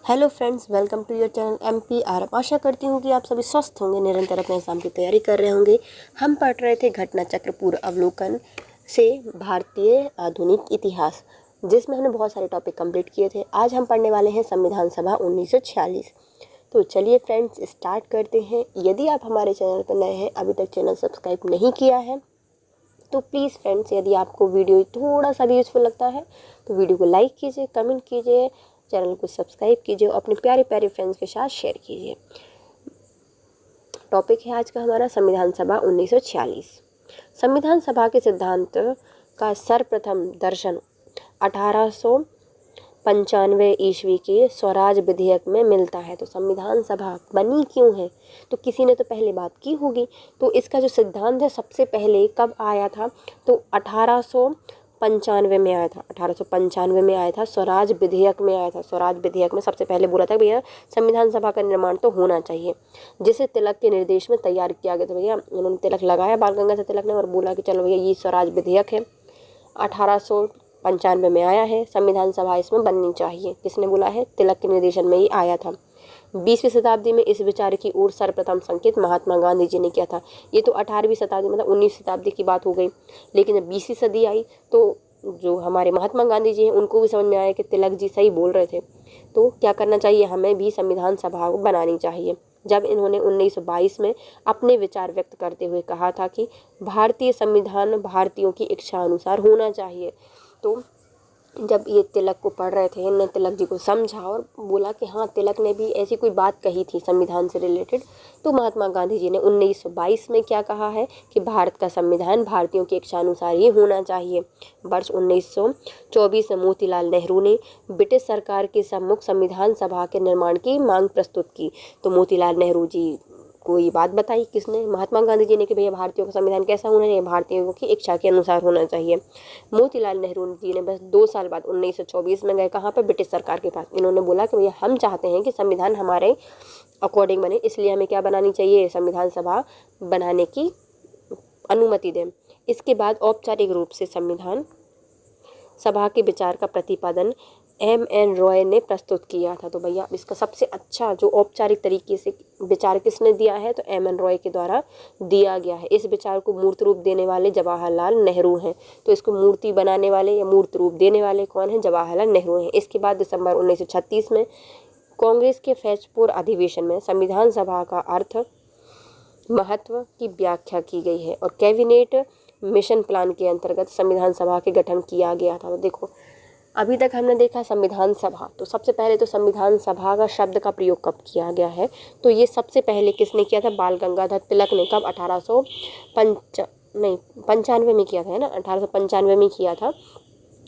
Hello friends, welcome to your channel MPR। आशा करती हूँ कि आप सभी स्वस्थ होंगे, निरंतर अपने एग्जाम की तैयारी कर रहे होंगे। हम पढ़ रहे थे घटना चक्र पूर्व अवलोकन से भारतीय आधुनिक इतिहास, जिसमें हमने बहुत सारे टॉपिक कंप्लीट किए थे। आज हम पढ़ने वाले हैं संविधान सभा 1946। तो चलिए फ्रेंड्स, स्टार्ट करते हैं। यदि आप हमारे चैनल पर नए हैं, अभी तक चैनल सब्सक्राइब नहीं किया है, तो प्लीज़ फ्रेंड्स, यदि आपको वीडियो थोड़ा सा भी यूज़फुल लगता है तो वीडियो को लाइक कीजिए, कमेंट कीजिए, चैनल को सब्सक्राइब कीजिए और अपने प्यारे प्यारे फ्रेंड्स के साथ शेयर कीजिए। टॉपिक है आज का हमारा संविधान सभा 1946। संविधान सभा के सिद्धांत का सर्वप्रथम दर्शन 1895 ईस्वी के स्वराज विधेयक में मिलता है। तो संविधान सभा बनी क्यों है, तो किसी ने तो पहले बात की होगी। तो इसका जो सिद्धांत है सबसे पहले कब आया था, तो 1895 में आया था। 1895 में आया था, स्वराज विधेयक में आया था। स्वराज विधेयक में सबसे पहले बोला था भैया संविधान सभा का निर्माण तो होना चाहिए, जिसे तिलक के निर्देश में तैयार किया गया था। भैया उन्होंने तिलक लगाया, बाल गंगाधर तिलक ने, और बोला कि चलो भैया ये स्वराज विधेयक है, 1895 में आया है, संविधान सभा इसमें बननी चाहिए। किसने बोला है? तिलक के निर्देशन में ही आया था। 20वीं शताब्दी में इस विचार की ओर सर्वप्रथम संकेत महात्मा गांधी जी ने किया था। ये तो 18वीं शताब्दी मतलब 19वीं शताब्दी की बात हो गई, लेकिन जब 20वीं सदी आई तो जो हमारे महात्मा गांधी जी हैं उनको भी समझ में आया कि तिलक जी सही बोल रहे थे। तो क्या करना चाहिए, हमें भी संविधान सभा बनानी चाहिए। जब इन्होंने 1922 में अपने विचार व्यक्त करते हुए कहा था कि भारतीय संविधान भारतीयों की इच्छा अनुसार होना चाहिए, तो जब ये तिलक को पढ़ रहे थे, इन्होंने तिलक जी को समझा और बोला कि हाँ, तिलक ने भी ऐसी कोई बात कही थी संविधान से रिलेटेड। तो महात्मा गांधी जी ने 1922 में क्या कहा है कि भारत का संविधान भारतीयों की इच्छा अनुसार ही होना चाहिए। वर्ष 1924 में मोतीलाल नेहरू ने ब्रिटिश सरकार के सम्मुख संविधान सभा के निर्माण की मांग प्रस्तुत की। तो मोतीलाल नेहरू जी को ये बात बताई, किसने? महात्मा गांधी जी ने, कि भैया भारतीयों का संविधान कैसा होना चाहिए? भारतीयों की इच्छा के अनुसार होना चाहिए। मोतीलाल नेहरू जी ने बस 2 साल बाद 1924 में गए कहाँ पर? ब्रिटिश सरकार के पास। इन्होंने बोला कि भैया हम चाहते हैं कि संविधान हमारे अकॉर्डिंग बने, इसलिए हमें क्या बनानी चाहिए? संविधान सभा बनाने की अनुमति दें। इसके बाद औपचारिक रूप से संविधान सभा के विचार का प्रतिपादन M.N. रॉय ने प्रस्तुत किया था। तो भैया इसका सबसे अच्छा जो औपचारिक तरीके से विचार किसने दिया है, तो M.N. रॉय के द्वारा दिया गया है। इस विचार को मूर्त रूप देने वाले जवाहरलाल नेहरू हैं। तो इसको मूर्ति बनाने वाले या मूर्त रूप देने वाले कौन हैं? जवाहरलाल नेहरू हैं। इसके बाद दिसंबर 1936 में कांग्रेस के फैजपुर अधिवेशन में संविधान सभा का अर्थ, महत्व की व्याख्या की गई है और कैबिनेट मिशन प्लान के अंतर्गत संविधान सभा के गठन किया गया था। तो देखो, अभी तक हमने देखा संविधान सभा। तो सबसे पहले तो संविधान सभा का शब्द का प्रयोग कब किया गया है, तो ये सबसे पहले किसने किया था? बाल गंगाधर तिलक ने। कब? 1895 में किया था, है ना, 1895 में किया था।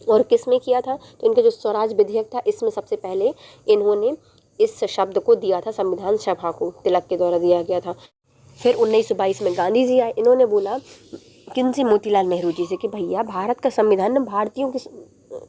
और किस में किया था? तो इनका जो स्वराज विधेयक था, इसमें सबसे पहले इन्होंने इस शब्द को दिया था, संविधान सभा को तिलक के द्वारा दिया गया था। फिर 1922 में गांधी जी आए। इन्होंने बोला किनसे? मोतीलाल नेहरू जी से, कि भैया भारत का संविधान भारतीयों के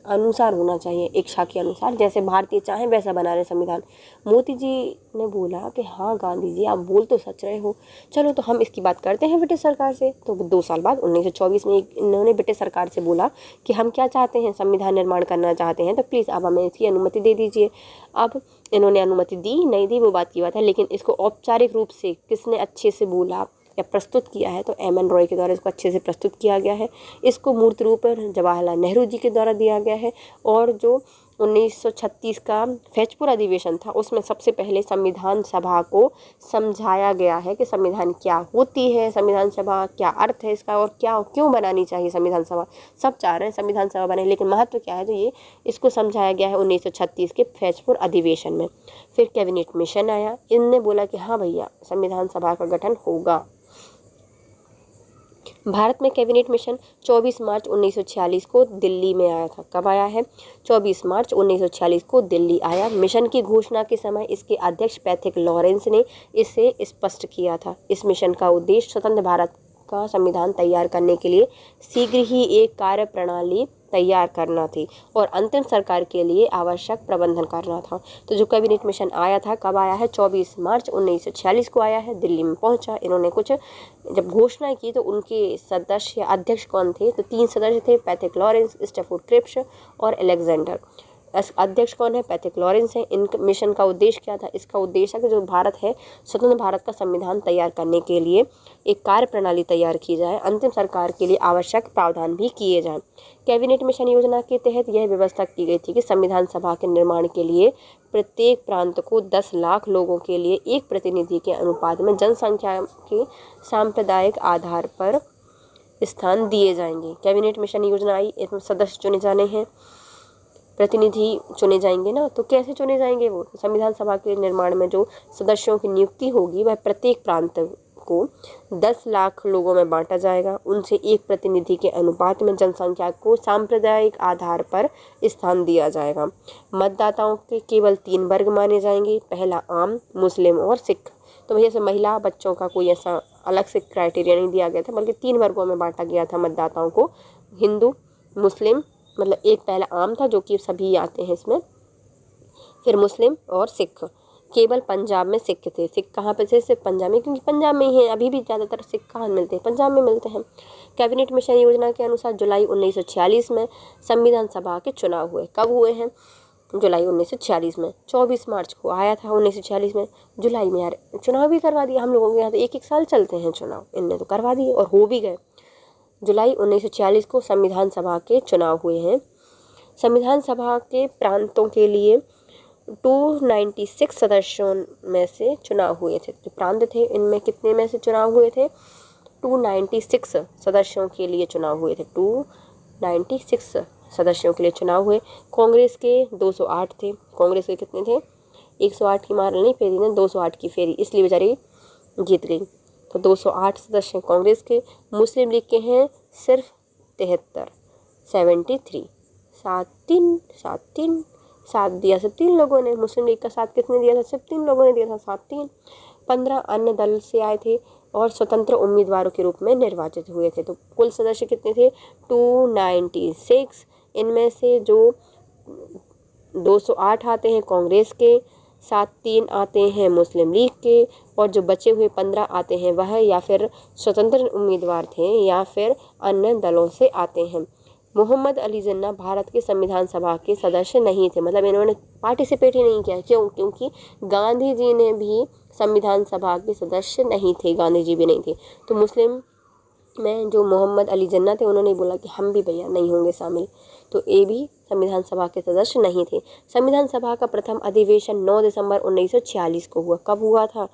अनुसार होना चाहिए, इच्छा के अनुसार, जैसे भारतीय चाहें वैसा बना रहे संविधान। मोती जी ने बोला कि हाँ गांधी जी, आप बोल तो सच रहे हो, चलो तो हम इसकी बात करते हैं ब्रिटिश सरकार से। तो 2 साल बाद 1924 में इन्होंने ब्रिटिश सरकार से बोला कि हम क्या चाहते हैं, संविधान निर्माण करना चाहते हैं, तो प्लीज़ आप हमें इसकी अनुमति दे दीजिए। अब इन्होंने अनुमति दी नहीं दी वो बात की बात है, लेकिन इसको औपचारिक रूप से किसने अच्छे से बोला या प्रस्तुत किया है, तो M.N. रॉय के द्वारा इसको अच्छे से प्रस्तुत किया गया है। इसको मूर्त रूप जवाहरलाल नेहरू जी के द्वारा दिया गया है। और जो 1936 का फैजपुर अधिवेशन था, उसमें सबसे पहले संविधान सभा को समझाया गया है कि संविधान क्या होती है, संविधान सभा क्या अर्थ है इसका, और क्या क्यों बनानी चाहिए संविधान सभा। सब चाह रहे हैं संविधान सभा बने, लेकिन महत्व क्या है, तो ये इसको समझाया गया है 1936 के फैजपुर अधिवेशन में। फिर कैबिनेट मिशन आया। इनने बोला कि हाँ भैया संविधान सभा का गठन होगा। भारत में कैबिनेट मिशन 24 मार्च 1946 को दिल्ली में आया था। कब आया है? 24 मार्च 1946 को दिल्ली आया। मिशन की घोषणा के समय इसके अध्यक्ष पैथिक लॉरेंस ने इसे स्पष्ट किया था। इस मिशन का उद्देश्य स्वतंत्र भारत का संविधान तैयार करने के लिए शीघ्र ही एक कार्य प्रणाली तैयार करना थी और अंतिम सरकार के लिए आवश्यक प्रबंधन करना था। तो जो कैबिनेट मिशन आया था, कब आया है? 24 मार्च 1946 को आया है, दिल्ली में पहुंचा। इन्होंने कुछ जब घोषणा की तो उनके सदस्य या अध्यक्ष कौन थे? तो 3 सदस्य थे, पैथिक लॉरेंस, स्टैफोर्ड क्रिप्स और अलेक्जेंडर अध्यक्ष कौन है? पैट्रिक लॉरेंस है। इन मिशन का उद्देश्य क्या था? इसका उद्देश्य है कि जो भारत है, स्वतंत्र भारत का संविधान तैयार करने के लिए एक कार्य प्रणाली तैयार की जाए, अंतिम सरकार के लिए आवश्यक प्रावधान भी किए जाएं। कैबिनेट मिशन योजना के तहत यह व्यवस्था की गई थी कि संविधान सभा के निर्माण के लिए प्रत्येक प्रांत को 10 लाख लोगों के लिए एक प्रतिनिधि के अनुपात में जनसंख्या के सांप्रदायिक आधार पर स्थान दिए जाएंगे। कैबिनेट मिशन योजना आई, इसमें सदस्य चुने जाने हैं, प्रतिनिधि चुने जाएंगे ना। तो कैसे चुने जाएंगे? वो संविधान सभा के निर्माण में जो सदस्यों की नियुक्ति होगी वह प्रत्येक प्रांत को 10 लाख लोगों में बांटा जाएगा। उनसे एक प्रतिनिधि के अनुपात में जनसंख्या को सांप्रदायिक आधार पर स्थान दिया जाएगा। मतदाताओं के केवल 3 वर्ग माने जाएंगे, पहला आम, मुस्लिम और सिख। तो भैया से महिला बच्चों का कोई ऐसा अलग से क्राइटेरिया नहीं दिया गया था, बल्कि 3 वर्गों में बांटा गया था मतदाताओं को, हिंदू, मुस्लिम, मतलब एक पहला आम था जो कि सभी आते हैं इसमें, फिर मुस्लिम और सिख। केवल पंजाब में सिख थे। सिख कहाँ पे थे? सिर्फ पंजाब में, क्योंकि पंजाब में ही है। अभी भी ज़्यादातर सिख कहाँ मिलते हैं? पंजाब में मिलते हैं। कैबिनेट मिशन योजना के अनुसार जुलाई 1946 में संविधान सभा के चुनाव हुए। कब हुए हैं? जुलाई 1946 में। 24 मार्च को आया था 1946 में। जुलाई में यार चुनाव भी करवा दिया। हम लोगों के यहाँ तो 1-1 साल चलते हैं चुनाव, इनने तो करवा दिए और हो भी गए। जुलाई 1946 को संविधान सभा के चुनाव हुए हैं। संविधान सभा के प्रांतों के लिए 296 सदस्यों में से चुनाव हुए थे। जो प्रांत थे इनमें कितने में से चुनाव हुए थे? 296 सदस्यों के लिए चुनाव हुए थे। 296 सदस्यों के लिए चुनाव हुए। कांग्रेस के 208 थे। कांग्रेस के कितने थे? 108 की मार नहीं फेरी ने, 208 की फेरी, इसलिए बेचारी जीत गई। तो 208 सदस्य कांग्रेस के। मुस्लिम लीग के हैं सिर्फ 73, 73। साथ दिया सिर्फ 3 लोगों ने। मुस्लिम लीग का साथ किसने दिया था? सिर्फ 3 लोगों ने दिया था, 7-3। 15 अन्य दल से आए थे और स्वतंत्र उम्मीदवारों के रूप में निर्वाचित हुए थे। तो कुल सदस्य कितने थे? 296। इनमें से जो 208 आते हैं कांग्रेस के, 7-3 आते हैं मुस्लिम लीग के, और जो बचे हुए 15 आते हैं वह या फिर स्वतंत्र उम्मीदवार थे या फिर अन्य दलों से आते हैं। मोहम्मद अली जिन्ना भारत के संविधान सभा के सदस्य नहीं थे, मतलब इन्होंने पार्टिसिपेट ही नहीं किया। क्यों? क्योंकि गांधी जी ने भी संविधान सभा के सदस्य नहीं थे, गांधी जी भी नहीं थे। तो मुस्लिम में जो मोहम्मद अली जिन्ना थे उन्होंने बोला कि हम भी भैया नहीं होंगे शामिल, तो ये भी संविधान सभा के सदस्य नहीं थे। संविधान सभा का प्रथम अधिवेशन 9 दिसंबर 1946 को हुआ। कब हुआ था?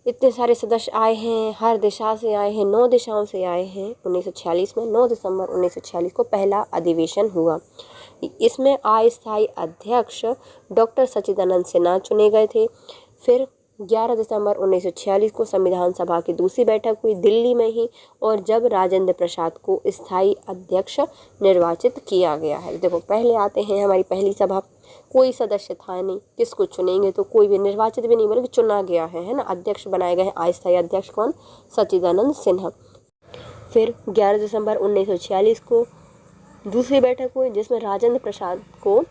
इतने सारे सदस्य आए हैं, हर दिशा से आए हैं, 9 दिशाओं से आए हैं। 1946 में 9 दिसंबर 1946 को पहला अधिवेशन हुआ। इसमें अस्थायी अध्यक्ष डॉक्टर सच्चिदानंद सिन्हा चुने गए थे। फिर 11 दिसंबर 1946 को संविधान सभा की दूसरी बैठक हुई दिल्ली में ही, और जब राजेंद्र प्रसाद को स्थायी अध्यक्ष निर्वाचित किया गया है। देखो पहले आते हैं हमारी पहली सभा, कोई सदस्य था नहीं, किसको चुनेंगे? तो कोई भी निर्वाचित भी नहीं बल्कि चुना गया है ना। अध्यक्ष बनाए गए हैं अस्थायी अध्यक्ष कौन? सच्चिदानंद सिन्हा। फिर 11 दिसंबर 1946 को दूसरी बैठक हुई जिसमें राजेंद्र प्रसाद को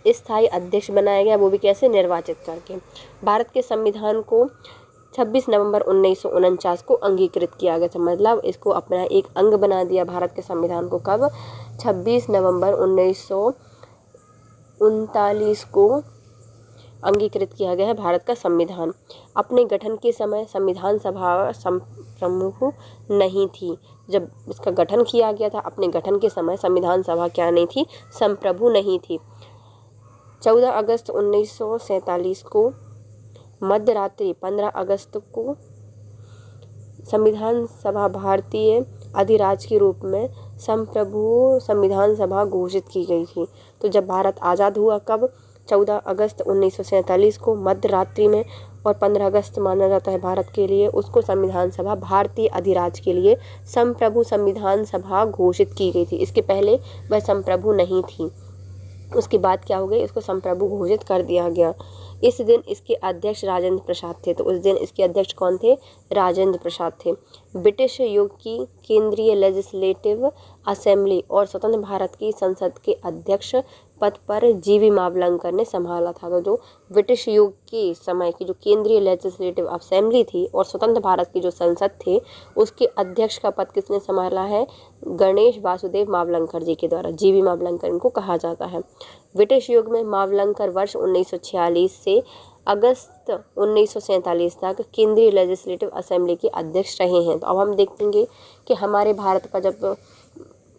स्थायी अध्यक्ष बनाया गया, वो भी कैसे? निर्वाचित करके। भारत के संविधान को 26 नवंबर 1949 को अंगीकृत किया गया था, मतलब इसको अपना एक अंग बना दिया भारत के संविधान को। कब? 26 नवंबर 1939 को अंगीकृत किया गया है भारत का संविधान। अपने गठन के समय संविधान सभा प्रमुख नहीं थी। जब इसका गठन किया गया था, अपने गठन के समय संविधान सभा क्या नहीं थी? संप्रभु नहीं थी। 14 अगस्त 1947 को मध्य रात्रि 15 अगस्त को संविधान सभा भारतीय अधिराज्य के रूप में संप्रभु संविधान सभा घोषित की गई थी। तो जब भारत आज़ाद हुआ, कब? 14 अगस्त 1947 को मध्य रात्रि में, और 15 अगस्त माना जाता है भारत के लिए, उसको संविधान सभा भारतीय अधिराज्य के लिए संप्रभु संविधान सभा घोषित की गई थी। इसके पहले वह संप्रभु नहीं थी, उसके बाद क्या हो गई? इसको संप्रभु घोषित कर दिया गया। इस दिन इसके अध्यक्ष राजेंद्र प्रसाद थे। तो उस दिन इसके अध्यक्ष कौन थे? राजेंद्र प्रसाद थे। ब्रिटिश युग की केंद्रीय लेजिस्लेटिव असेंबली और स्वतंत्र भारत की संसद के अध्यक्ष पद पर जीवी मावलंकर ने संभाला था। तो जो ब्रिटिश युग के समय की जो केंद्रीय लेजिस्लेटिव असेंबली थी और स्वतंत्र भारत की जो संसद थे, उसके अध्यक्ष का पद किसने संभाला है? गणेश वासुदेव मावलंकर जी के द्वारा। जीवी मावलंकर इनको कहा जाता है। ब्रिटिश युग में मावलंकर वर्ष 1946 से अगस्त 1947 तक केंद्रीय लेजिस्लेटिव असेंबली के अध्यक्ष रहे हैं। तो अब हम देखेंगे कि हमारे भारत का जब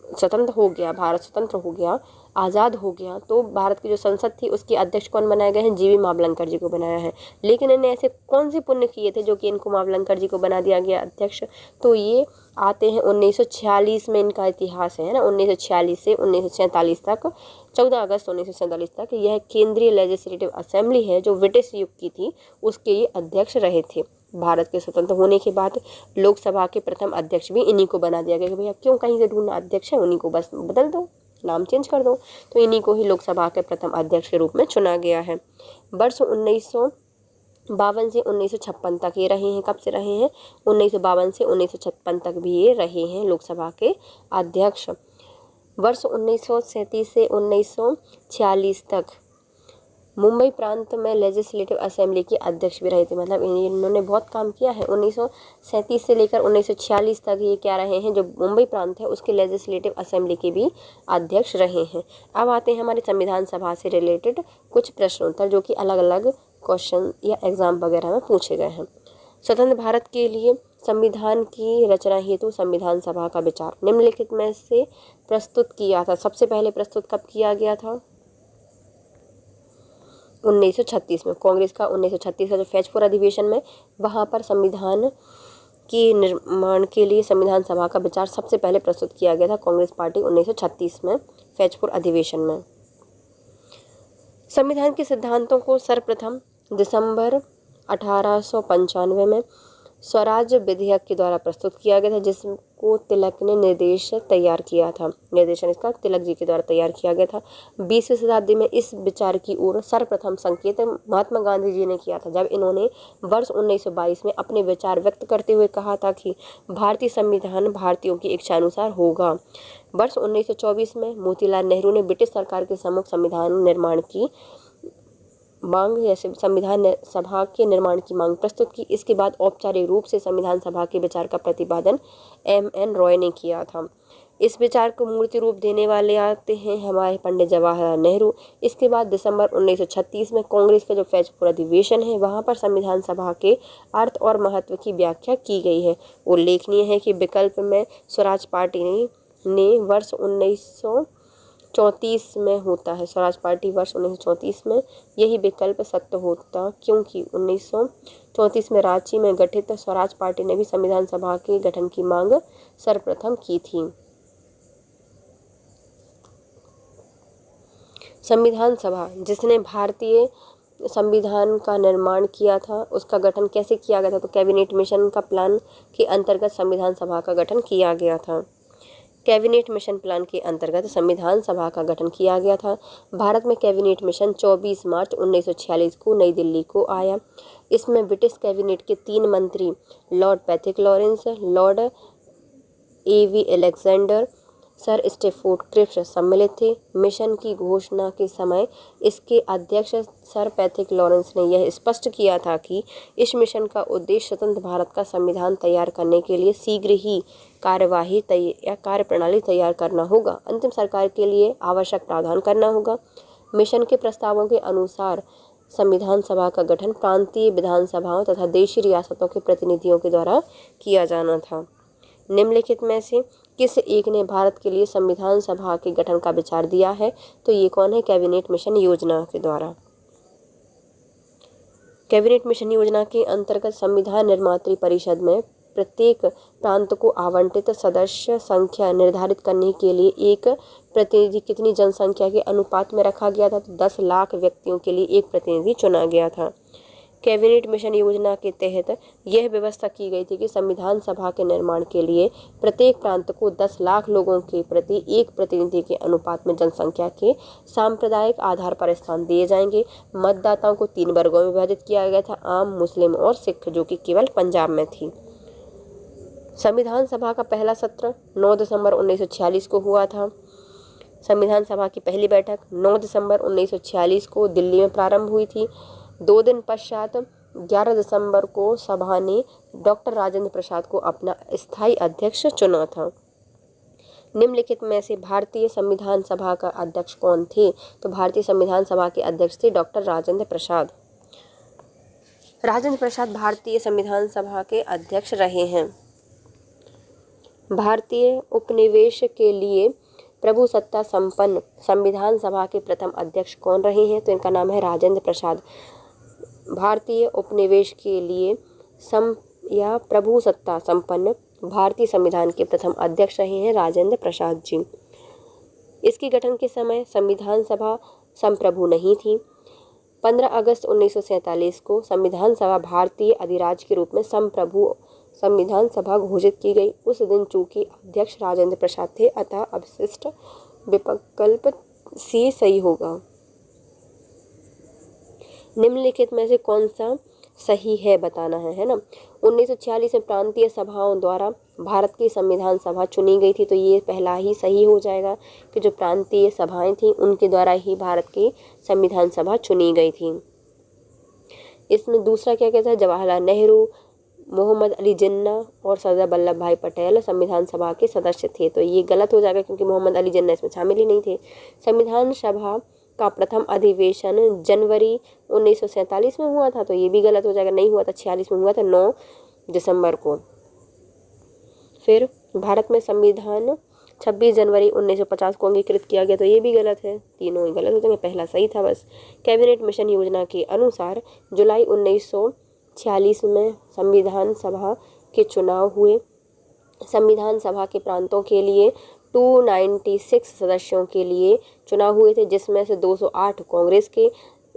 स्वतंत्र हो गया, भारत स्वतंत्र हो गया, आज़ाद हो गया, तो भारत की जो संसद थी उसके अध्यक्ष कौन बनाए गए हैं? जीवी मावलंकर जी को बनाया है। लेकिन इन्हें ऐसे कौन से पुण्य किए थे जो कि इनको मावलंकर जी को बना दिया गया अध्यक्ष? तो ये आते हैं 1946 में इनका इतिहास है ना, 1946 से 1947 तक, 14 अगस्त 1947 तक यह केंद्रीय लेजिस्लेटिव असेंबली है जो ब्रिटिश युग की थी, उसके ये अध्यक्ष रहे थे। भारत के स्वतंत्र होने के बाद लोकसभा के प्रथम अध्यक्ष भी इन्हीं को बना दिया गया कि भैया क्यों कहीं से ढूंढना, अध्यक्ष है उन्हीं को बस बदल दो, नाम चेंज कर दो। तो इन्हीं को ही लोकसभा के प्रथम अध्यक्ष के रूप में चुना गया है। वर्ष 1952 से 1956 तक ये रहे हैं। कब से रहे हैं? 1952 से 1956 तक भी ये रहे हैं लोकसभा के अध्यक्ष। वर्ष 1937 से 1946 तक मुंबई प्रांत में लेजिस्लेटिव असेंबली के अध्यक्ष भी रहे थे। मतलब इन्होंने बहुत काम किया है। 1937 से लेकर 1946 तक ये क्या रहे हैं? जो मुंबई प्रांत है उसके लेजिस्लेटिव असेंबली के भी अध्यक्ष रहे हैं। अब आते हैं हमारे संविधान सभा से रिलेटेड कुछ प्रश्नोत्तर जो कि अलग अलग क्वेश्चन या एग्जाम वगैरह में पूछे गए हैं। स्वतंत्र भारत के लिए संविधान की रचना हेतु संविधान सभा का विचार निम्नलिखित में से प्रस्तुत किया था। सबसे पहले प्रस्तुत कब किया गया था? 1936 में। कांग्रेस का 1936 का जो फैजपुर अधिवेशन में, वहाँ पर संविधान के निर्माण के लिए संविधान सभा का विचार सबसे पहले प्रस्तुत किया गया था कांग्रेस पार्टी 1936 में फैजपुर अधिवेशन में। संविधान के सिद्धांतों को सर्वप्रथम दिसंबर 1895 में स्वराज विधेयक के द्वारा प्रस्तुत किया गया था, जिसको तिलक ने निर्देशन इसका तिलक जी के द्वारा तैयार किया गया था। 20वीं शताब्दी में इस विचार की ओर सर्वप्रथम संकेत महात्मा गांधी जी ने किया था, जब इन्होंने वर्ष 1922 में अपने विचार व्यक्त करते हुए कहा था कि भारतीय संविधान भारतीयों की इच्छानुसार होगा। वर्ष 1924 में मोतीलाल नेहरू ने ब्रिटिश सरकार के सम्मुख संविधान निर्माण की मांग, जैसे संविधान सभा के निर्माण की मांग प्रस्तुत की। इसके बाद औपचारिक रूप से संविधान सभा के विचार का प्रतिपादन M.N. रॉय ने किया था। इस विचार को मूर्ति रूप देने वाले आते हैं हमारे पंडित जवाहरलाल नेहरू। इसके बाद दिसंबर 1936 में कांग्रेस का जो फैजपुर अधिवेशन है, वहाँ पर संविधान सभा के अर्थ और महत्व की व्याख्या की गई है। उल्लेखनीय है कि विकल्प में स्वराज पार्टी ने वर्ष 1934 में होता है। स्वराज पार्टी वर्ष 1934 में, यही विकल्प सत्य होता क्योंकि 1934 में रांची में गठित स्वराज पार्टी ने भी संविधान सभा के गठन की मांग सर्वप्रथम की थी। संविधान सभा जिसने भारतीय संविधान का निर्माण किया था, उसका गठन कैसे किया गया था? तो कैबिनेट मिशन का प्लान के अंतर्गत संविधान सभा का गठन किया गया था। कैबिनेट मिशन प्लान के अंतर्गत संविधान सभा का गठन किया गया था। भारत में कैबिनेट मिशन 24 मार्च 1946 को नई दिल्ली को आया। इसमें ब्रिटिश कैबिनेट के 3 मंत्री Lord Pethick Lawrence, Lord A.V. Alexander, sir Stafford Cripps सम्मिलित थे। मिशन की घोषणा के समय इसके अध्यक्ष सर पैथिक लॉरेंस ने यह स्पष्ट किया था कि इस मिशन का उद्देश्य स्वतंत्र भारत का संविधान तैयार करने के लिए शीघ्र ही कार्यप्रणाली तैयार करना होगा, अंतिम सरकार के लिए आवश्यक प्रावधान करना होगा। मिशन के प्रस्तावों के अनुसार संविधान सभा का गठन प्रांतीय विधानसभाओं तथा देशी रियासतों के प्रतिनिधियों के द्वारा किया जाना था। निम्नलिखित में से किस एक ने भारत के लिए संविधान सभा के गठन का विचार दिया है? तो ये कौन है? कैबिनेट मिशन योजना के द्वारा। कैबिनेट मिशन योजना के अंतर्गत संविधान निर्मात्री परिषद में प्रत्येक प्रांत को आवंटित सदस्य संख्या निर्धारित करने के लिए एक प्रतिनिधि कितनी जनसंख्या के अनुपात में रखा गया था? तो 10 लाख व्यक्तियों के लिए एक प्रतिनिधि चुना गया था। कैबिनेट मिशन योजना के तहत यह व्यवस्था की गई थी कि संविधान सभा के निर्माण के लिए प्रत्येक प्रांत को 10 लाख लोगों के प्रति एक प्रतिनिधि के अनुपात में जनसंख्या के सांप्रदायिक आधार पर स्थान दिए जाएंगे। मतदाताओं को 3 वर्गों में विभाजित किया गया था, आम, मुस्लिम और सिख, जो कि केवल पंजाब में थी। संविधान सभा का पहला सत्र 9 दिसंबर 1946 को हुआ था। संविधान सभा की पहली बैठक 9 दिसंबर 1946 को दिल्ली में प्रारंभ हुई थी। 2 दिन पश्चात 11 दिसंबर को सभा ने डॉक्टर राजेंद्र प्रसाद को अपना स्थायी अध्यक्ष चुना था। निम्नलिखित में से भारतीय संविधान सभा का अध्यक्ष कौन थे? तो भारतीय संविधान सभा के अध्यक्ष थे डॉक्टर राजेंद्र प्रसाद। राजेंद्र प्रसाद भारतीय संविधान सभा के अध्यक्ष रहे हैं। भारतीय उपनिवेश के लिए प्रभुसत्ता संपन्न संविधान सभा के प्रथम अध्यक्ष कौन रहे हैं? तो इनका नाम है राजेंद्र प्रसाद। भारतीय उपनिवेश के लिए प्रभुसत्ता संपन्न भारतीय संविधान के प्रथम अध्यक्ष रहे हैं राजेंद्र प्रसाद जी। इसके गठन के समय संविधान सभा संप्रभु नहीं थी। 15 अगस्त 1947 को संविधान सभा भारतीय अधिराज्य के रूप में संप्रभु संविधान सभा घोषित की गई। उस दिन चूंकि अध्यक्ष राजेंद्र प्रसाद थे, अतः अवशिष्ट विकल्प सी सही होगा। निम्नलिखित में से कौन सा सही है बताना है ना। 1946 में प्रांतीय सभाओं द्वारा भारत की संविधान सभा चुनी गई थी, तो ये पहला ही सही हो जाएगा कि जो प्रांतीय सभाएं थी उनके द्वारा ही भारत की संविधान सभा चुनी गई थी। इसमें दूसरा क्या कहता है, जवाहरलाल नेहरू, मोहम्मद अली जिन्ना और सरदार वल्लभ भाई पटेल संविधान सभा के सदस्य थे, तो ये गलत हो जाएगा क्योंकि मोहम्मद अली जिन्ना इसमें शामिल ही नहीं थे। संविधान सभा का प्रथम अधिवेशन जनवरी 1947 में हुआ था, तो ये भी गलत हो जाएगा, नहीं हुआ था, 46 में हुआ था 9 दिसंबर को। फिर भारत में संविधान 26 जनवरी 1950 को अंगीकृत किया गया, तो ये भी गलत है, तीनों ही गलत हो जाएंगे, पहला सही था बस। कैबिनेट मिशन योजना के अनुसार जुलाई 1946 में संविधान सभा के चुनाव हुए। संविधान सभा के प्रांतों के लिए 296 सदस्यों के लिए चुनाव हुए थे, जिसमें से 208 कांग्रेस के,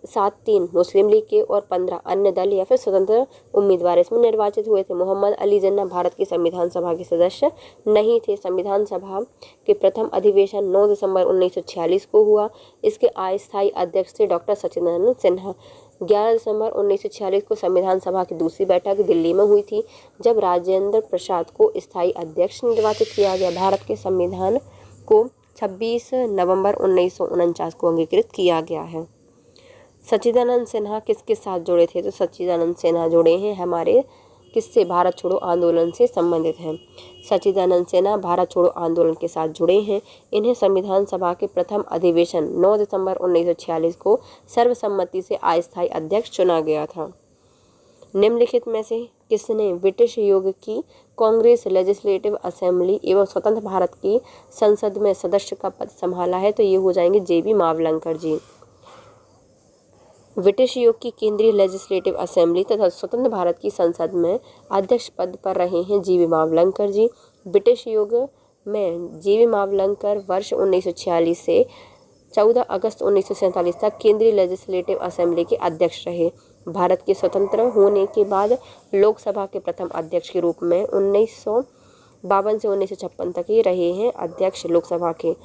7 मुस्लिम लीग के और 15 अन्य दल या फिर स्वतंत्र उम्मीदवार इसमें निर्वाचित हुए थे। मोहम्मद अली जिन्ना भारत की संविधान सभा के सदस्य नहीं थे। संविधान सभा के प्रथम अधिवेशन 9 दिसंबर 1946 को हुआ। इसके अस्थायी अध्यक्ष थे डॉक्टर सच्चिदानंद सिन्हा। 11 दिसंबर 1946 को संविधान सभा की दूसरी बैठक दिल्ली में हुई थी, जब राजेंद्र प्रसाद को स्थायी अध्यक्ष निर्वाचित किया गया। भारत के संविधान को 26 नवंबर 1949 को अंगीकृत किया गया है। सच्चिदानंद सिन्हा किसके साथ जुड़े थे? तो सच्चिदानंद सिन्हा जुड़े हैं हमारे किससे, भारत छोड़ो आंदोलन से संबंधित हैं। सच्चिदानंद सिन्हा भारत छोड़ो आंदोलन के साथ जुड़े हैं। इन्हें संविधान सभा के प्रथम अधिवेशन 9 दिसंबर 1946 को सर्वसम्मति से अस्थायी अध्यक्ष चुना गया था। निम्नलिखित में से किसने ब्रिटिश युग की कांग्रेस लेजिस्लेटिव असेंबली एवं स्वतंत्र भारत की संसद में सदस्य का पद संभाला है? तो ये हो जाएंगे JB मावलंकर जी। ब्रिटिश युग की केंद्रीय लेजिस्लेटिव असेंबली तथा स्वतंत्र भारत की संसद में अध्यक्ष पद पर रहे हैं JB मावलंकर जी। ब्रिटिश युग में JB मावलंकर वर्ष 1946 से 14 अगस्त 1947 तक केंद्रीय लेजिस्लेटिव असेंबली के अध्यक्ष रहे। भारत के स्वतंत्र होने के बाद लोकसभा के प्रथम अध्यक्ष के रूप में 1952 से 1956 तक ही रहे हैं अध्यक्ष लोकसभा के।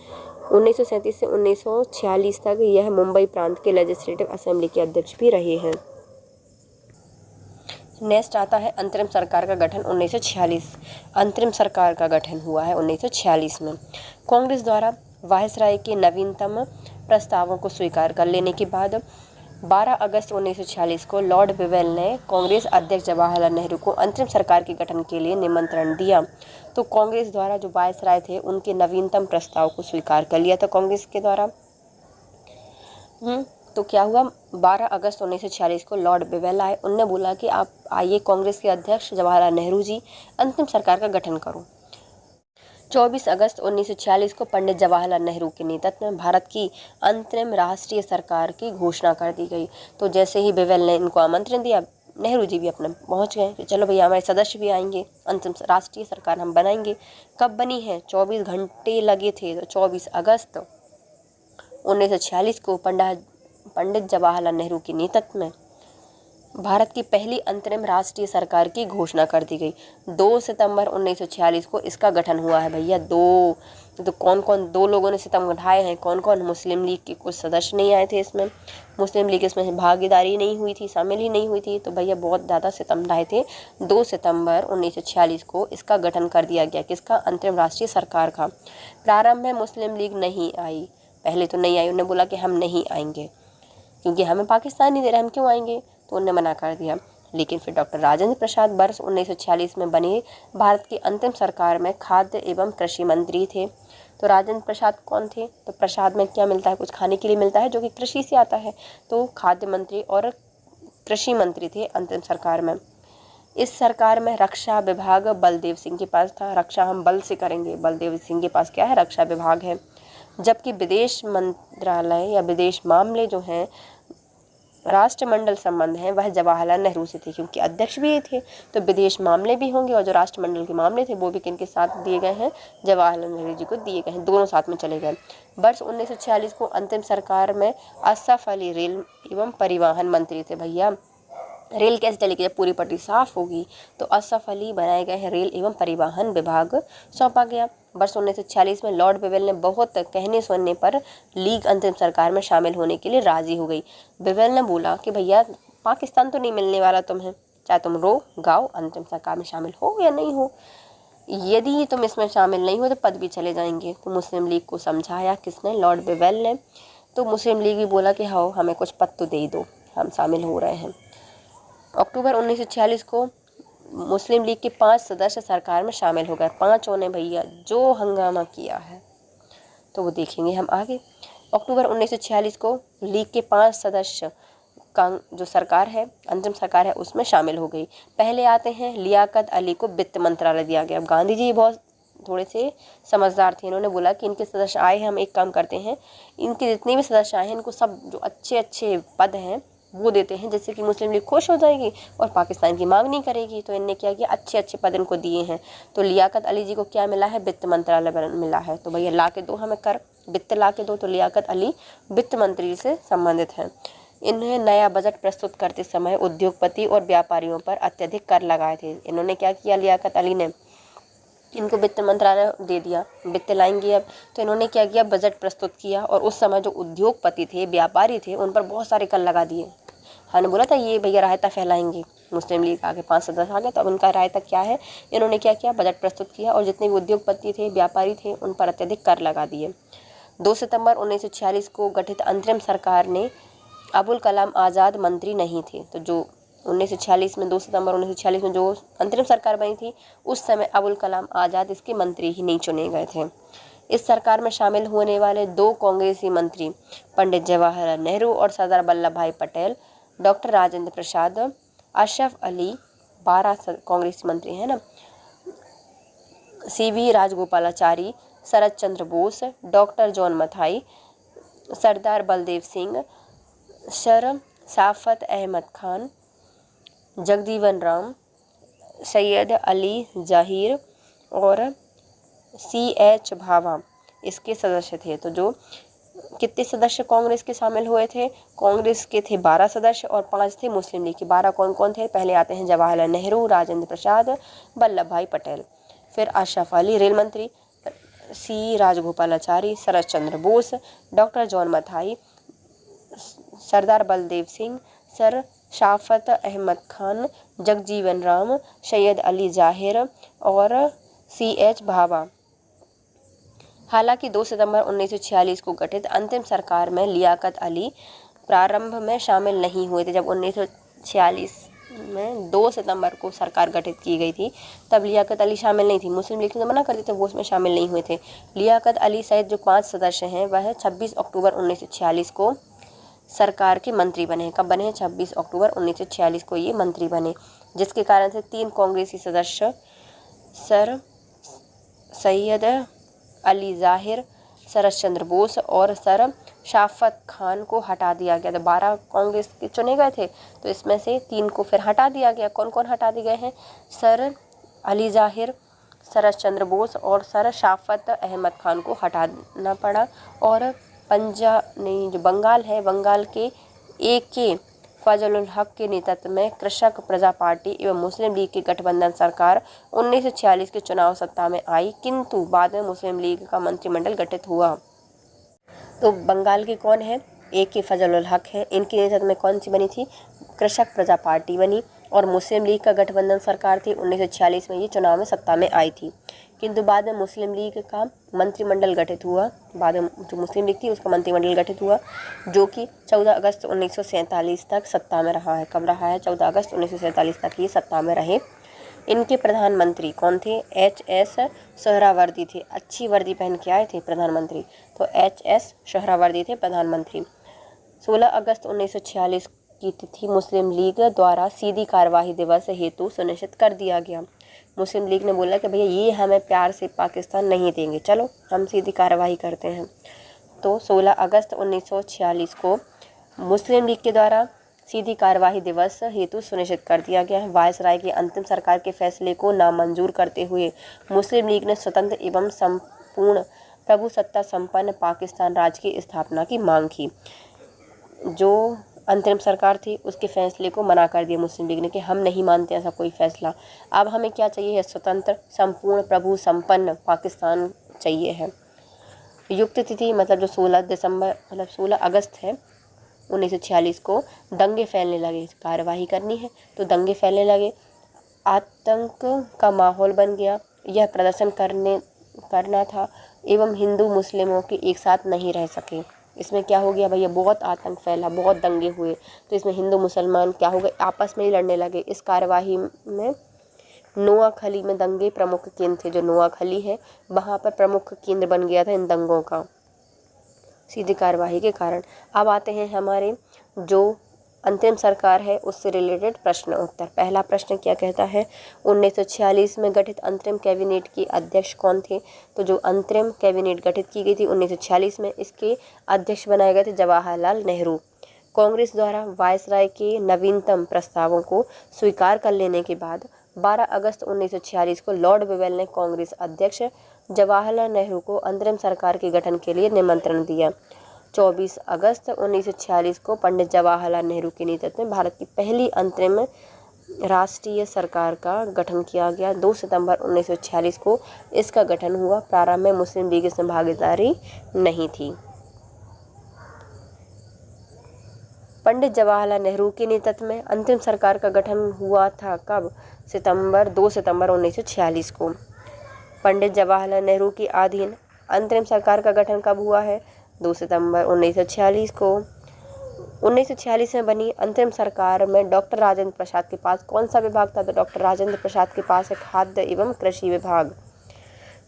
1937 से 1946 तक यह मुंबई प्रांत के लेजिस्लेटिव असेंबली के अध्यक्ष भी रहे हैं। नेक्स्ट आता है अंतरिम सरकार का गठन 1946। अंतरिम सरकार का गठन हुआ है 1946 में। कांग्रेस द्वारा वायसराय के नवीनतम प्रस्तावों को स्वीकार कर लेने के बाद 12 अगस्त 1946 को लॉर्ड बिवेल ने कांग्रेस अध्यक्ष जवाहरलाल नेहरू को अंतरिम सरकार के गठन के लिए निमंत्रण दिया। तो कांग्रेस द्वारा जो वायसराय थे उनके नवीनतम प्रस्ताव को स्वीकार कर लिया था कांग्रेस के द्वारा। तो क्या हुआ, 12 अगस्त 1946 को लॉर्ड बिवेल आए। उनने बोला कि आप आइए कांग्रेस के अध्यक्ष जवाहरलाल नेहरू जी, अंतिम सरकार का गठन करो। 24 अगस्त 1946 को पंडित जवाहरलाल नेहरू के नेतृत्व में भारत की अंतरिम राष्ट्रीय सरकार की घोषणा कर दी गई। तो जैसे ही बिवेल ने इनको आमंत्रण दिया, नेहरू जी भी अपने पहुंच गए कि चलो भैया हमारे सदस्य भी आएंगे, अंतिम राष्ट्रीय सरकार हम बनाएंगे। कब बनी है? 24 घंटे लगे थे। तो 24 अगस्त 1946 को पंडित जवाहरलाल नेहरू के नेतृत्व में भारत की पहली अंतरिम राष्ट्रीय सरकार की घोषणा कर दी गई। 2 सितंबर 1946 को इसका गठन हुआ है भैया। तो कौन कौन 2 लोगों ने सितम उठाए हैं, कौन कौन? मुस्लिम लीग के कुछ सदस्य नहीं आए थे इसमें, मुस्लिम लीग इसमें भागीदारी नहीं हुई थी, शामिल ही नहीं हुई थी, तो भैया बहुत ज़्यादा सितम उठाए थे। 2 सितंबर 1946 को इसका गठन कर दिया गया, किसका? अंतरिम राष्ट्रीय सरकार का। प्रारंभ में मुस्लिम लीग नहीं आई, पहले तो नहीं आई, उन्होंने बोला कि हम नहीं आएंगे क्योंकि हमें पाकिस्तान नहीं दे रहा, हम क्यों आएंगे, तो उन्होंने मना कर दिया। लेकिन फिर डॉक्टर राजेंद्र प्रसाद वर्ष 1946 में बने भारत की अंतिम सरकार में खाद्य एवं कृषि मंत्री थे। तो राजेंद्र प्रसाद कौन थे? तो प्रसाद में क्या मिलता है? कुछ खाने के लिए मिलता है जो कि कृषि से आता है, तो खाद्य मंत्री और कृषि मंत्री थे अंतिम सरकार में। इस सरकार में रक्षा विभाग बलदेव सिंह के पास था, रक्षा हम बल से करेंगे, बलदेव सिंह के पास क्या है? रक्षा विभाग है। जबकि विदेश मंत्रालय या विदेश मामले जो हैं, राष्ट्रमंडल संबंध हैं, वह जवाहरलाल नेहरू से थे, क्योंकि अध्यक्ष भी ये थे, तो विदेश मामले भी होंगे और जो राष्ट्रमंडल के मामले थे वो भी किनके साथ दिए गए हैं? जवाहरलाल नेहरू जी को दिए गए हैं, दोनों साथ में चले गए। वर्ष 1946 को अंतिम सरकार में अशरफ अली रेल एवं परिवहन मंत्री थे भैया। रेल कैसे चलेगी जब पूरी पटरी साफ होगी, तो अशरफ अली बनाए गए हैं, रेल एवं परिवहन विभाग सौंपा गया। वर्ष 1946 में लॉर्ड बिवेल ने बहुत कहने सुनने पर लीग अंतिम सरकार में शामिल होने के लिए राजी हो गई। बिवेल ने बोला कि भैया पाकिस्तान तो नहीं मिलने वाला तुम्हें, चाहे तुम रो गाओ, अंतिम सरकार में शामिल हो या नहीं हो, यदि तुम इसमें शामिल नहीं हो तो पद भी चले जाएंगे। तो मुस्लिम लीग को समझाया, किसने? लॉर्ड बिवेल ने। तो मुस्लिम लीग भी बोला कि हाँ हमें कुछ पद तो दे दो, हम शामिल हो रहे हैं। अक्टूबर 1946 को मुस्लिम लीग के 5 सदस्य सरकार में शामिल हो गए। 5 ने भैया जो हंगामा किया है तो वो देखेंगे हम आगे। अक्टूबर 1946 को लीग के 5 सदस्य का जो सरकार है, अंतिम सरकार है, उसमें शामिल हो गई। पहले आते हैं लियाकत अली को वित्त मंत्रालय दिया गया। अब गांधी जी बहुत थोड़े से समझदार थे, इन्होंने बोला कि इनके सदस्य आए हैं, हम एक काम करते हैं, इनके जितने भी सदस्य आए हैं इनको सब जो अच्छे अच्छे पद हैं वो देते हैं, जिससे कि मुस्लिम लीग खुश हो जाएगी और पाकिस्तान की मांग नहीं करेगी। तो इनने क्या किया? अच्छे अच्छे पद इनको दिए हैं। तो लियाकत अली जी को क्या मिला है? वित्त मंत्रालय मिला है। तो भैया ला के दो हमें कर, वित्त ला के दो। तो लियाकत अली वित्त मंत्री से संबंधित हैं। इन्हें नया बजट प्रस्तुत करते समय उद्योगपति और व्यापारियों पर अत्यधिक कर लगाए थे। इन्होंने क्या किया? लियाकत अली ने इनको वित्त मंत्रालय दे दिया, वित्त लाएंगे अब, तो इन्होंने क्या किया? बजट प्रस्तुत किया और उस समय जो उद्योगपति थे, व्यापारी थे, उन पर बहुत सारे कर लगा दिए। हमने बोला था ये भैया रायता फैलाएंगे, मुस्लिम लीग आगे 5 सदस्य आ गए, तो अब उनका रायता क्या है? इन्होंने क्या किया? बजट प्रस्तुत किया और जितने भी उद्योगपति थे, व्यापारी थे, उन पर अत्यधिक कर लगा दिए। 2 सितंबर 1946 को गठित अंतरिम सरकार ने अबुल कलाम आज़ाद मंत्री नहीं थे। तो जो 1946 में 2 सितंबर 1946 में जो अंतरिम सरकार बनी थी, उस समय अबुल कलाम आज़ाद इसके मंत्री ही नहीं चुने गए थे। इस सरकार में शामिल होने वाले 2 कांग्रेसी मंत्री पंडित जवाहरलाल नेहरू और सरदार वल्लभ भाई पटेल, डॉक्टर राजेंद्र प्रसाद, अशरफ अली, 12 कांग्रेसी मंत्री हैं ना, CV राजगोपालाचारी, शरद चंद्र बोस, डॉक्टर जॉन मथाई, सरदार बलदेव सिंह, सर शाफत अहमद खान, जगजीवन राम, सैयद अली जाहिर और CH भाभा इसके सदस्य थे। तो जो कितने सदस्य कांग्रेस के शामिल हुए थे? कांग्रेस के थे 12 सदस्य और 5 थे मुस्लिम लीग के। 12 कौन कौन थे? पहले आते हैं जवाहरलाल नेहरू, राजेंद्र प्रसाद, वल्लभ भाई पटेल, फिर अशरफ अली रेल मंत्री, C राजगोपालाचारी, शरद चंद्र बोस, डॉक्टर जॉन मथाई, सरदार बलदेव सिंह, सर शाफत अहमद खान, जगजीवन राम, सैयद अली जाहिर और CH भाभा। हालांकि 2 सितंबर 1946 को गठित अंतिम सरकार में लियाकत अली प्रारंभ में शामिल नहीं हुए थे। जब 1946 में 2 सितंबर को सरकार गठित की गई थी, तब लियाकत अली शामिल नहीं थी। मुस्लिम लीग ने मना कर दिया था, वो उसमें शामिल नहीं हुए थे। लियाकत अली सहित जो 5 सदस्य हैं, वह 26 अक्टूबर 1946 को सरकार के मंत्री बने। कब बने? 26 अक्टूबर 1946 को ये मंत्री बने, जिसके कारण से 3 कांग्रेसी सदस्य सर सैयद अली जाहिर, शरद चंद्र बोस और सर शाफत खान को हटा दिया गया। तो 12 कांग्रेस के चुने गए थे, तो इसमें से 3 को फिर हटा दिया गया। कौन कौन हटा दिए गए हैं? सर अली जाहिर, शरद चंद्र बोस और सर शाफत अहमद खान को हटाना पड़ा। और जो बंगाल है, बंगाल के AK फजलुल हक के नेतृत्व में कृषक प्रजा पार्टी एवं मुस्लिम लीग की गठबंधन सरकार 1946 के चुनाव सत्ता में आई, किंतु बाद में मुस्लिम लीग का मंत्रिमंडल गठित हुआ। तो बंगाल के कौन है? एक के फजलुल हक है। इनके नेतृत्व में कौन सी बनी थी? कृषक प्रजा पार्टी बनी और मुस्लिम लीग का गठबंधन सरकार थी। 1946 में ये चुनाव में सत्ता में आई थी, किंतु बाद में मुस्लिम लीग का मंत्रिमंडल गठित हुआ। बाद में जो मुस्लिम लीग थी उसका मंत्रिमंडल गठित हुआ, जो कि 14 अगस्त 1947 तक सत्ता में रहा है। कब रहा है? 14 अगस्त 1947 तक ये सत्ता में रहे। इनके प्रधानमंत्री कौन थे? एच.एस. सोहरावर्दी थे। अच्छी वर्दी पहन के आए थे प्रधानमंत्री, तो एच.एस. सोहरावर्दी थे प्रधानमंत्री। 16 अगस्त 1946 की तिथि मुस्लिम लीग द्वारा सीधी कार्यवाही दिवस हेतु सुनिश्चित कर दिया गया। मुस्लिम लीग ने बोला कि भैया ये हमें प्यार से पाकिस्तान नहीं देंगे, चलो हम सीधी कार्यवाही करते हैं। तो 16 अगस्त 1946 को मुस्लिम लीग के द्वारा सीधी कार्यवाही दिवस हेतु सुनिश्चित कर दिया गया है। वायसराय के अंतिम सरकार के फैसले को नामंजूर करते हुए मुस्लिम लीग ने स्वतंत्र एवं संपूर्ण प्रभुसत्ता संपन्न पाकिस्तान राज्य की स्थापना की मांग की। जो अंतरिम सरकार थी उसके फैसले को मना कर दिया मुस्लिम लीग ने कि हम नहीं मानते ऐसा कोई फैसला, अब हमें क्या चाहिए है? स्वतंत्र संपूर्ण प्रभु संपन्न पाकिस्तान चाहिए है। युक्त तिथि मतलब जो 16 अगस्त है 1946 को दंगे फैलने लगे। कार्यवाही करनी है तो दंगे फैलने लगे, आतंक का माहौल बन गया। यह प्रदर्शन करना था एवं हिंदू मुस्लिमों के एक साथ नहीं रह सके। इसमें क्या हो गया भैया? बहुत आतंक फैला, बहुत दंगे हुए, तो इसमें हिंदू मुसलमान क्या हो गए? आपस में ही लड़ने लगे। इस कार्यवाही में नोआखली में दंगे प्रमुख केंद्र थे। जो नोआखली है वहाँ पर प्रमुख केंद्र बन गया था इन दंगों का, सीधी कार्यवाही के कारण। अब आते हैं हमारे जो अंतरिम सरकार है उससे रिलेटेड प्रश्न उत्तर। पहला प्रश्न क्या कहता है? 1946 में गठित अंतरिम कैबिनेट के अध्यक्ष कौन थे? तो जो अंतरिम कैबिनेट गठित की गई थी 1946 में, इसके अध्यक्ष बनाए गए थे जवाहरलाल नेहरू। कांग्रेस द्वारा वायसराय के नवीनतम प्रस्तावों को स्वीकार कर लेने के बाद 12 अगस्त 1946 को लॉर्ड बिवेल ने कांग्रेस अध्यक्ष जवाहरलाल नेहरू को अंतरिम सरकार के गठन के लिए निमंत्रण दिया। 24 अगस्त 1946 को पंडित जवाहरलाल नेहरू के नेतृत्व में भारत की पहली अंतरिम राष्ट्रीय सरकार का गठन किया गया। 2 सितंबर 1946 को इसका गठन हुआ। प्रारंभ में मुस्लिम लीग इसमें भागीदारी नहीं थी। पंडित जवाहरलाल नेहरू के नेतृत्व में अंतिम सरकार का गठन हुआ था। कब? 2 सितंबर 1946 को। पंडित जवाहरलाल नेहरू के अधीन अंतरिम सरकार का गठन कब हुआ है? 2 सितंबर 1946 को। 1946 में बनी अंतरिम सरकार में डॉक्टर राजेंद्र प्रसाद के पास कौन सा विभाग था? तो डॉक्टर राजेंद्र प्रसाद के पास है खाद्य एवं कृषि विभाग।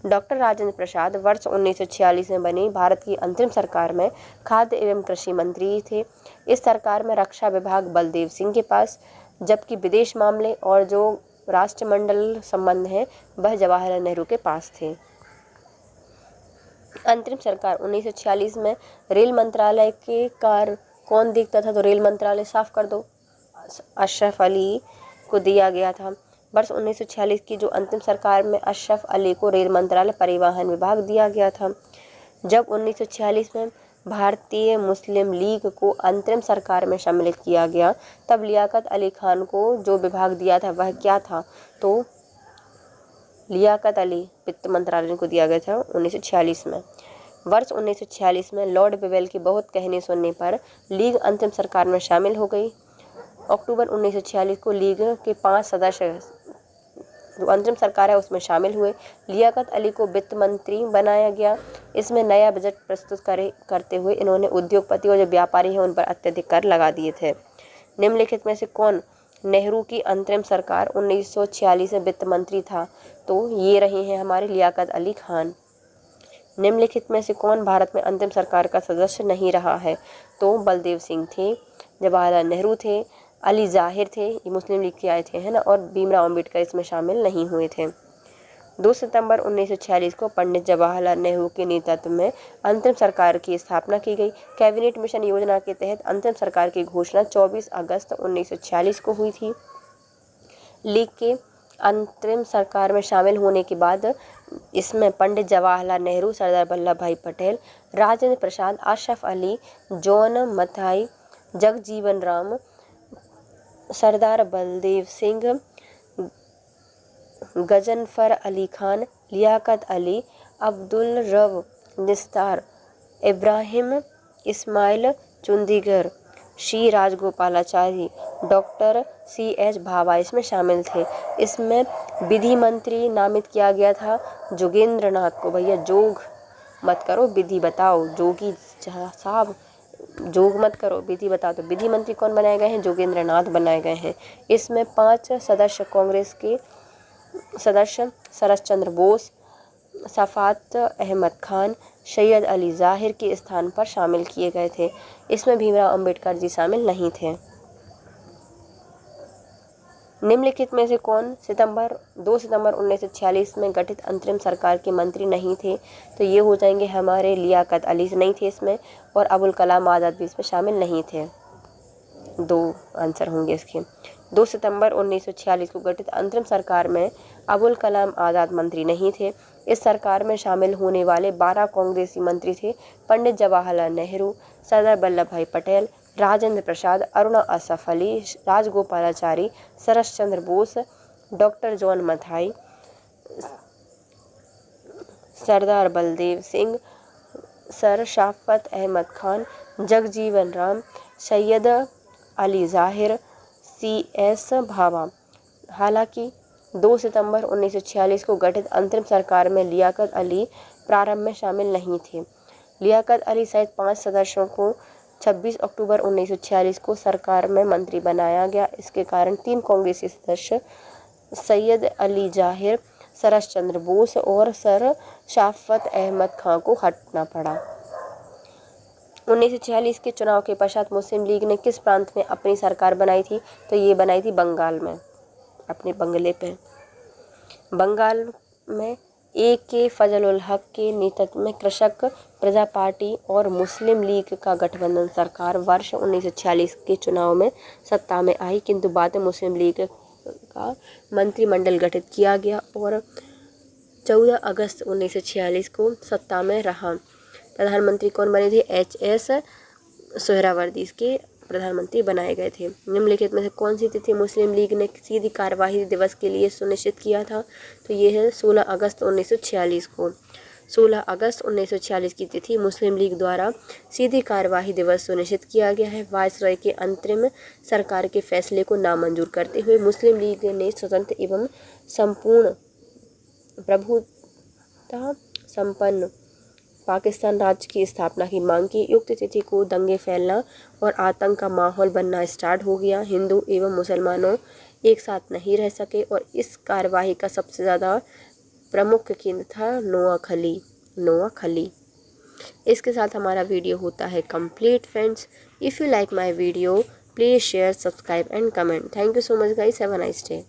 डॉक्टर राजेंद्र प्रसाद वर्ष 1946 में बनी भारत की अंतरिम सरकार में खाद्य एवं कृषि मंत्री थे। इस सरकार में रक्षा विभाग बलदेव सिंह के पास, जबकि विदेश मामले और जो राष्ट्रमंडल संबंध है वह जवाहरलाल नेहरू के पास थे। अंतरिम सरकार 1946 में रेल मंत्रालय के कार्य कौन देखता था? तो रेल मंत्रालय साफ कर दो, अशरफ अली को दिया गया था। वर्ष 1946 की जो अंतिम सरकार में अशरफ अली को रेल मंत्रालय परिवहन विभाग दिया गया था। जब 1946 में भारतीय मुस्लिम लीग को अंतरिम सरकार में सम्मिलित किया गया, तब लियाकत अली खान को जो विभाग दिया था वह क्या था? तो लियाकत अली वित्त मंत्रालय को दिया गया था 1946 में। वर्ष 1946 में लॉर्ड बिवेल के बहुत कहने सुनने पर लीग अंतिम सरकार में शामिल हो गई। अक्टूबर 1946 को लीग के 5 सदस्य जो अंतरिम सरकार है उसमें शामिल हुए। लियाकत अली को वित्त मंत्री बनाया गया। इसमें नया बजट प्रस्तुत करते हुए इन्होंने उद्योगपति और जो व्यापारी हैं उन पर अत्यधिक कर लगा दिए थे। निम्नलिखित में से कौन नेहरू की अंतरिम सरकार 1946 में वित्त मंत्री था? तो ये रहे हैं हमारे लियाकत अली खान। निम्नलिखित में से कौन भारत में अंतिम सरकार का सदस्य नहीं रहा है? तो बलदेव सिंह थे, जवाहरलाल नेहरू थे, अली ज़ाहिर थे, ये मुस्लिम लीग के आए थे, है ना, और भीमराव अम्बेडकर इसमें शामिल नहीं हुए थे। 2 सितंबर 1946 को पंडित जवाहरलाल नेहरू के नेतृत्व में अंतिम सरकार की स्थापना की गई। कैबिनेट मिशन योजना के तहत अंतिम सरकार की घोषणा 24 अगस्त 1946 को हुई थी। लीग के अंतरिम सरकार में शामिल होने के बाद इसमें पंडित जवाहरलाल नेहरू, सरदार वल्लभ भाई पटेल, राजेंद्र प्रसाद, अशरफ अली, जॉन मथाई, जगजीवन राम, सरदार बलदेव सिंह, गजनफर अली खान, लियाकत अली, अब्दुल रब निस्तार, इब्राहिम इस्माइल चुंदीगर, श्री राजगोपालाचारी, डॉक्टर C.H. भाभा इसमें शामिल थे। इसमें विधि मंत्री नामित किया गया था जोगेंद्र नाथ को। भैया जोग मत करो, विधि बताओ। जोगी साहब जोग मत करो, विधि बताओ। तो विधि मंत्री कौन बनाए गए हैं? जोगेंद्र नाथ बनाए गए हैं। इसमें 5 सदस्य कांग्रेस के सदस्य शरद चंद्र बोस, सफ़ात अहमद खान, सैयद अली ज़ाहिर के स्थान पर शामिल किए गए थे। इसमें भीमराव अंबेडकर जी शामिल नहीं थे। निम्नलिखित में से कौन 2 सितंबर 1946 में गठित अंतरिम सरकार के मंत्री नहीं थे? तो ये हो जाएंगे हमारे लियाकत अली नहीं थे इसमें, और अबुल कलाम आज़ाद भी इसमें शामिल नहीं थे। 2 आंसर होंगे इसके। 2 सितंबर 1946 को गठित अंतरिम सरकार में अबुल कलाम आज़ाद मंत्री नहीं थे। इस सरकार में शामिल होने वाले 12 कांग्रेसी मंत्री थे पंडित जवाहरलाल नेहरू, सरदार वल्लभ भाई पटेल, राजेंद्र प्रसाद, अरुणा असफ अली, राजगोपालाचारी, शरद चंद्र बोस, डॉक्टर जॉन मथाई, सरदार बलदेव सिंह, सर शफ़क़त अहमद खान, जगजीवन राम, सैयद अली ज़ाहिर, C.S. भाभा। हालांकि 2 सितंबर 1946 को गठित अंतरिम सरकार में लियाकत अली प्रारंभ में शामिल नहीं थे। लियाकत अली सहित 5 सदस्यों को 26 अक्टूबर 1946 को सरकार में मंत्री बनाया गया। इसके कारण 3 कांग्रेसी सदस्य सैयद अली ज़ाहिर, शरद चंद्र बोस और सर शफ़क़त अहमद खां को हटना पड़ा। 1946 के चुनाव के पश्चात मुस्लिम लीग ने किस प्रांत में अपनी सरकार बनाई थी? तो ये बनाई थी बंगाल में, अपने बंगले पे। बंगाल में A.K. फजल हक के नेतृत्व में कृषक प्रजा पार्टी और मुस्लिम लीग का गठबंधन सरकार वर्ष 1946 के चुनाव में सत्ता में आई, किंतु बाद में मुस्लिम लीग का मंत्रिमंडल गठित किया गया और 14 अगस्त 1946 को सत्ता में रहा। प्रधानमंत्री कौन बने थे? H.S. सोहरावर्दी इसके प्रधानमंत्री बनाए गए थे। निम्नलिखित में से कौन सी तिथि मुस्लिम लीग ने सीधी कार्यवाही दिवस के लिए सुनिश्चित किया था? तो ये है 16 अगस्त 1946 को। 16 अगस्त 1946 की तिथि मुस्लिम लीग द्वारा सीधी कार्यवाही दिवस सुनिश्चित किया गया है। वायसरॉय के अंतरिम सरकार के फैसले को नामंजूर करते हुए मुस्लिम लीग ने स्वतंत्र एवं संपूर्ण प्रभुता संपन्न पाकिस्तान राज्य की स्थापना की मांग की। उक्त तिथि को दंगे फैलना और आतंक का माहौल बनना स्टार्ट हो गया। हिंदू एवं मुसलमानों एक साथ नहीं रह सके और इस कार्यवाही का सबसे ज़्यादा प्रमुख केंद्र था नोआखली। इसके साथ हमारा वीडियो होता है complete friends. If you like my video please share, subscribe and comment. Thank you so much guys, have a nice day.